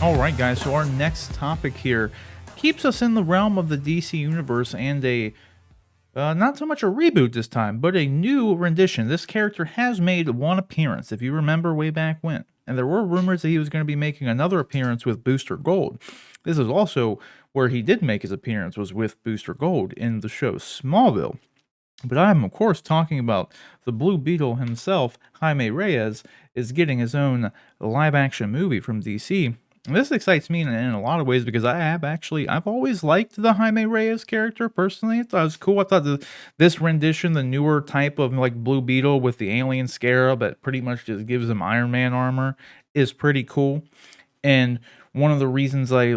All right, guys. So our next topic here keeps us in the realm of the DC universe and a not so much a reboot this time, but a new rendition. This character has made one appearance, if you remember way back when, and there were rumors that he was going to be making another appearance with Booster Gold. This is also where he did make his appearance was with Booster Gold in the show Smallville. But I'm, of course, talking about the Blue Beetle himself. Jaime Reyes is getting his own live action movie from DC. And this excites me in a lot of ways because I've always liked the Jaime Reyes character personally. I thought it was cool. I thought this rendition, the newer type of like Blue Beetle with the alien scarab that pretty much just gives him Iron Man armor, is pretty cool. And one of the reasons I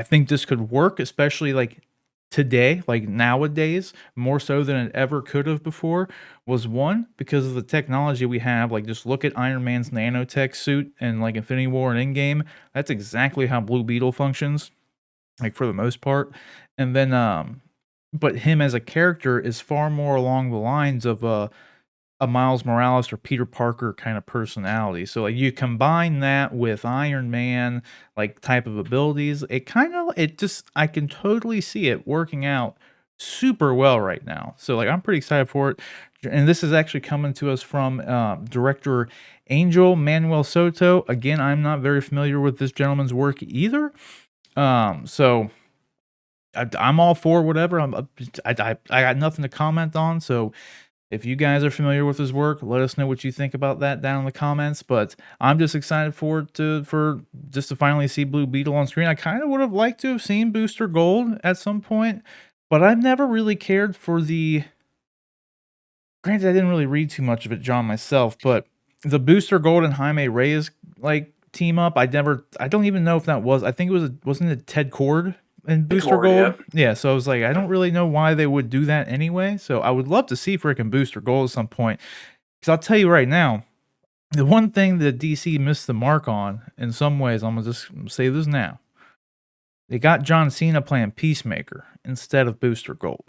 think this could work, especially like today, like nowadays, more so than it ever could have before, was one, because of the technology we have. Like, just look at Iron Man's nanotech suit and like Infinity War and Endgame. That's exactly how Blue Beetle functions, like for the most part. And then, but him as a character is far more along the lines of a Miles Morales or Peter Parker kind of personality. So like you combine that with Iron Man like type of abilities, I can totally see it working out super well right now. So like I'm pretty excited for it. And this is actually coming to us from director Angel Manuel Soto. Again, I'm not very familiar with this gentleman's work either. So I'm all for whatever. I got nothing to comment on. So if you guys are familiar with his work, let us know what you think about that down in the comments. But I'm just excited for just to finally see Blue Beetle on screen. I kind of would have liked to have seen Booster Gold at some point, but I've never really cared for the. Granted, I didn't really read too much of it, John, myself, but the Booster Gold and Jaime Reyes like team up, I don't even know if that was. I think wasn't it Ted Cord in Booster Cord, Gold? yep. Yeah, so I was like, I don't really know why they would do that anyway. So I would love to see freaking Booster Gold at some point. Because I'll tell you right now, the one thing that DC missed the mark on in some ways, I'm gonna just say this now. They got John Cena playing Peacemaker instead of Booster Gold.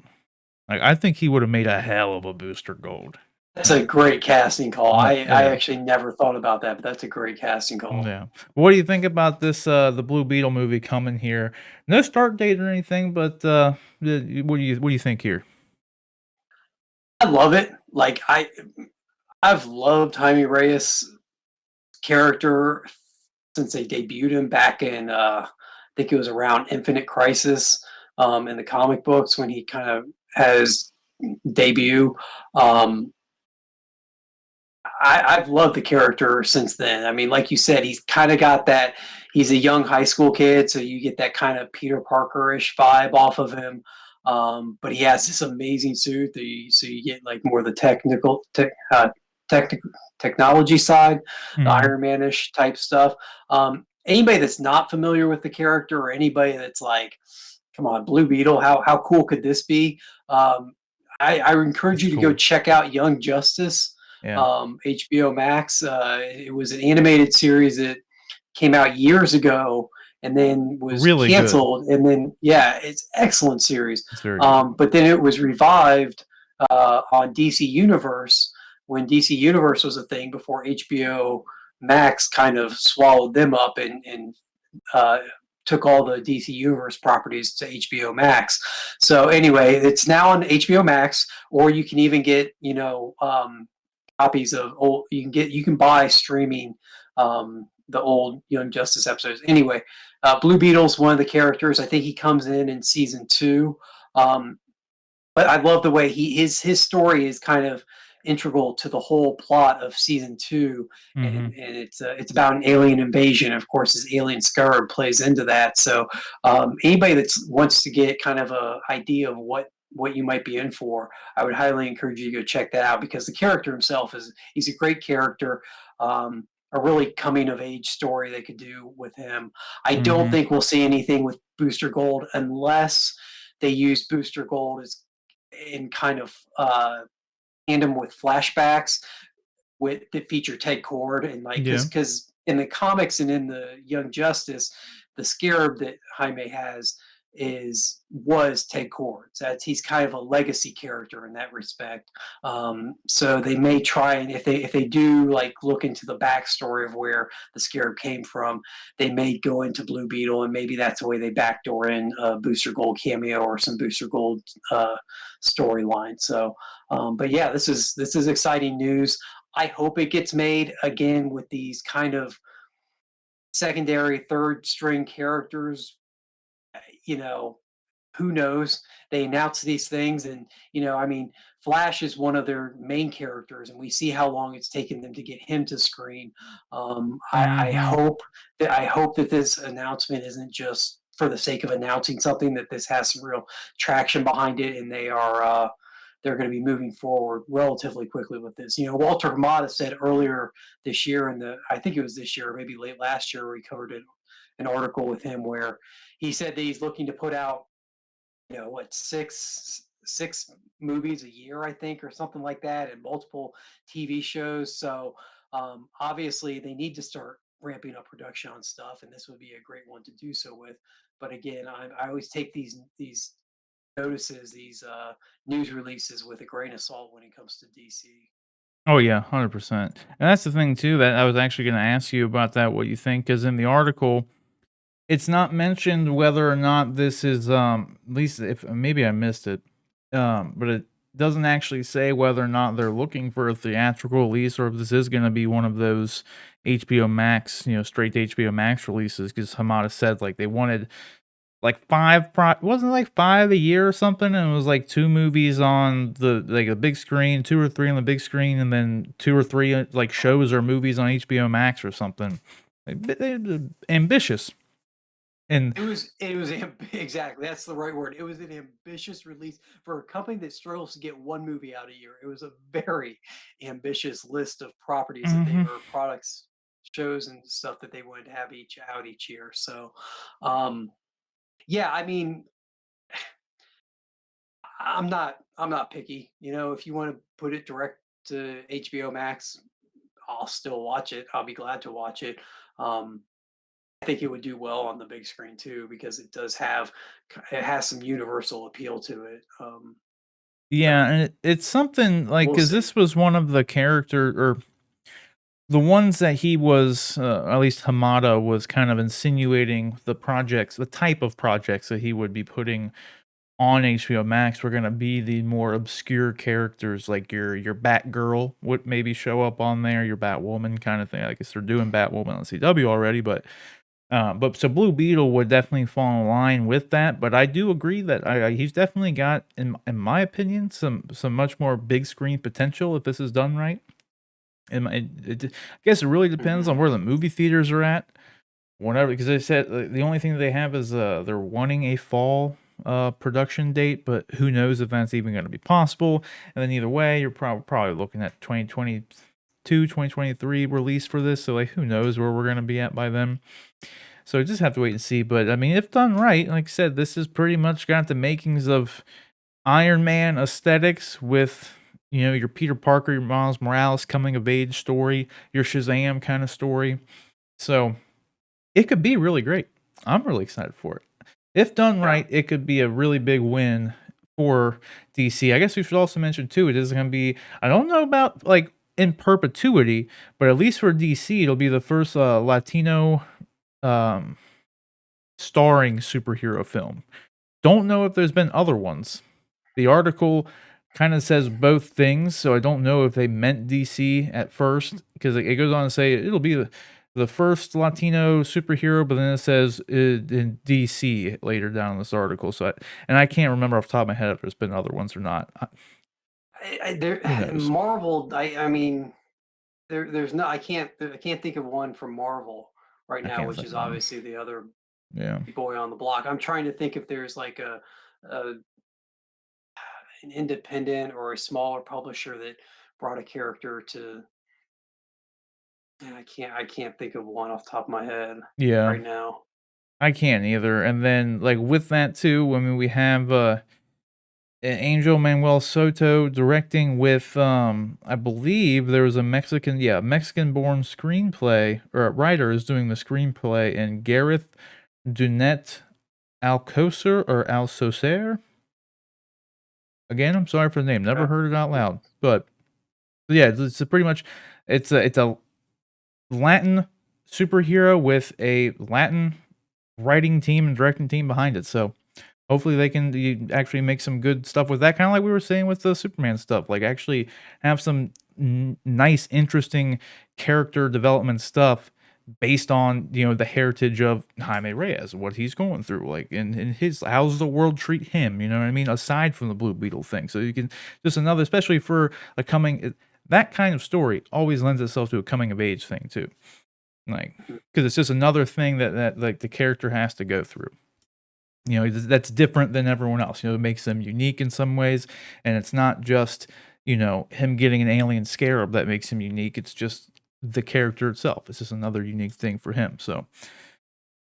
Like, I think he would have made a hell of a Booster Gold. That's a great casting call. I Yeah. actually never thought about that, but that's a great casting call. Yeah. What do you think about this the Blue Beetle movie coming here? No start date or anything, but what do you think here? I love it. I've loved Jaime Reyes' character since they debuted him back in I think it was around Infinite Crisis in the comic books when he kind of has debut. Um, I've loved the character since then. I mean, like you said, he's kind of got that. He's a young high school kid, so you get that kind of Peter Parker-ish vibe off of him. But he has this amazing suit, so you get like more the technical technology side, the Mhm. Iron Man-ish type stuff. Anybody that's not familiar with the character, or anybody that's like, "Come on, Blue Beetle, how cool could this be?" I encourage It's you to go cool. check out Young Justice, Yeah. HBO Max. It was an animated series that came out years ago and then was Really good. canceled. And then, yeah, it's excellent series. It's very good. But then it was revived on DC Universe when DC Universe was a thing before HBO Max kind of swallowed them up and uh, took all the DC Universe properties to HBO Max. So anyway, it's now on HBO Max, or you can even get copies of old. You can buy streaming the old Young Justice episodes. Anyway, Blue Beetle's one of the characters. I think he comes in season two. Um, but I love the way his story is kind of integral to the whole plot of season two, Mhm. and it's about an alien invasion. Of course, his alien scarab plays into that. So anybody that wants to get kind of a idea of what you might be in for, I would highly encourage you to go check that out because the character himself he's a great character. A really coming of age story they could do with him. I don't Mhm. think we'll see anything with Booster Gold unless they use Booster Gold as in kind of tandem with flashbacks with that feature Ted Cord and like Yeah. because in the comics and in the Young Justice, the scarab that Jaime has was Ted Kord's. He's kind of a legacy character in that respect. So they may try, and if they do like look into the backstory of where the Scarab came from, they may go into Blue Beetle, and maybe that's the way they backdoor in a Booster Gold cameo or some Booster Gold storyline. So, but yeah, this is exciting news. I hope it gets made again with these kind of secondary, third string characters. You know, who knows? They announce these things, and I mean, Flash is one of their main characters, and we see how long it's taken them to get him to screen. I Mm-hmm. hope that this announcement isn't just for the sake of announcing something. That this has some real traction behind it, and they're going to be moving forward relatively quickly with this. Walter Hamada said earlier this year, I think it was this year, or maybe late last year, we covered an article with him where he said that he's looking to put out, what, six movies a year, I think, or something like that, and multiple TV shows. So obviously they need to start ramping up production on stuff, and this would be a great one to do so with. But again, I always take these notices, these news releases with a grain of salt when it comes to DC. Oh yeah, 100%. And that's the thing too that I was actually going to ask you about that. What you think? Because in the article, it's not mentioned whether or not this is at least if maybe I missed it, but it doesn't actually say whether or not they're looking for a theatrical release or if this is going to be one of those HBO Max, straight to HBO Max releases. Because Hamada said like they wanted like wasn't it like 5 a year or something, and it was like 2 movies on the big screen, 2 or 3 on the big screen, and then 2 or 3 like shows or movies on HBO Max or something. Like, ambitious. And It was exactly, that's the right word. It was an ambitious release for a company that struggles to get one movie out a year. It was a very ambitious list of properties that they mhm. or products, shows, and stuff that they wanted to have each year. So, um, yeah, I mean, I'm not picky. If you want to put it direct to HBO Max, I'll still watch it. I'll be glad to watch it. Um, I think it would do well on the big screen too because it has some universal appeal to it. Yeah, So and it's something like we'll because see. this was one of the character or the ones that he was, at least Hamada was kind of insinuating the type of projects that he would be putting on HBO Max were gonna be the more obscure characters, like your Batgirl would maybe show up on there, your Batwoman kind of thing. I guess they're doing Batwoman on CW already, but so Blue Beetle would definitely fall in line with that. But I do agree that he's definitely got, in my opinion, some much more big screen potential if this is done right. And I guess it really depends on Hmm. where the movie theaters are at. Whenever, because they said the only thing that they have is they're wanting a fall production date, but who knows if that's even going to be possible. And then either way, you're probably looking at 2022, 2023 release for this. So like, who knows where we're going to be at by then. So just have to wait and see. But I mean, if done right, like I said, this has pretty much got the makings of Iron Man aesthetics with your Peter Parker, your Miles Morales coming of age story, your Shazam kind of story. So it could be really great. I'm really excited for it. If done Yeah. right, it could be a really big win for DC. I guess we should also mention too, it is going to be, I don't know about like in perpetuity, but at least for DC, it'll be the first Latino um, starring superhero film. Don't know if there's been other ones. The article kind of says both things, so I don't know if they meant DC at first because it goes on to say it'll be the first Latino superhero, but then it says in DC later down in this article. And I can't remember off the top of my head if there's been other ones or not. Who knows? Marvel. I mean, there's no. I can't think of one from Marvel right I now, can't which think is of one. obviously the other Yeah. big boy on the block. I'm trying to think if there's like a an independent or a smaller publisher that brought a character to. And I can't think of one off the top of my head Yeah. right now. I can't either. And then like with that too, I mean we have Angel Manuel Soto directing with I believe there was a Mexican born screenplay or writer is doing the screenplay and Gareth dunnet-alcocer or alcocer. Again, I'm sorry for the name. Never heard it out loud, but yeah, it's a pretty much it's a Latin superhero with a Latin writing team and directing team behind it. So hopefully they can actually make some good stuff with that, kind of like we were saying with the Superman stuff. Like actually have some nice, interesting character development stuff based on the heritage of Jaime Reyes, what he's going through, like in his how's the world treat him, you know what I mean? Aside from the Blue Beetle thing, so you can just another, especially for a coming that kind of story always lends itself to a coming of age thing too, like because it's just another thing that like the character has to go through. That's different than everyone else. It makes them unique in some ways, and it's not just him getting an alien scarab that makes him unique. It's just the character itself. It's just another unique thing for him. So,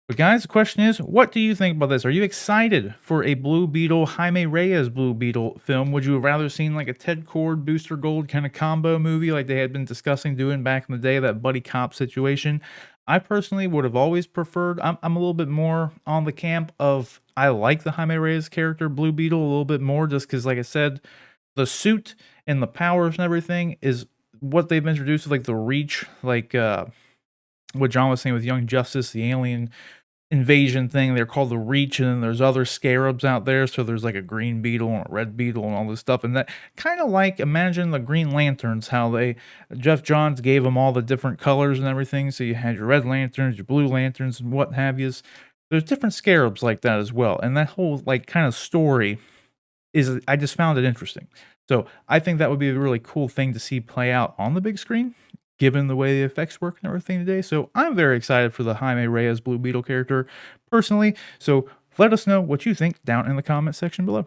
but guys, the question is, what do you think about this? Are you excited for a Blue Beetle, Jaime Reyes Blue Beetle film? Would you have rather seen like a Ted Kord, Booster Gold kind of combo movie like they had been discussing doing back in the day, that buddy cop situation? I personally would have always preferred, I'm a little bit more on the camp of, I like the Jaime Reyes character, Blue Beetle, a little bit more, just because, like I said, the suit and the powers and everything is what they've introduced, like the reach, like what John was saying with Young Justice, the alien invasion thing. They're called the Reach, and then there's other scarabs out there. So there's like a green beetle and a red beetle and all this stuff. And that kind of like, imagine the Green Lanterns, how Jeff Johns gave them all the different colors and everything. So you had your red lanterns, your blue lanterns, and what have yous. There's different scarabs like that as well. And that whole like kind of story I just found it interesting. So I think that would be a really cool thing to see play out on the big screen, given the way the effects work and everything today. So I'm very excited for the Jaime Reyes Blue Beetle character personally. So let us know what you think down in the comment section below.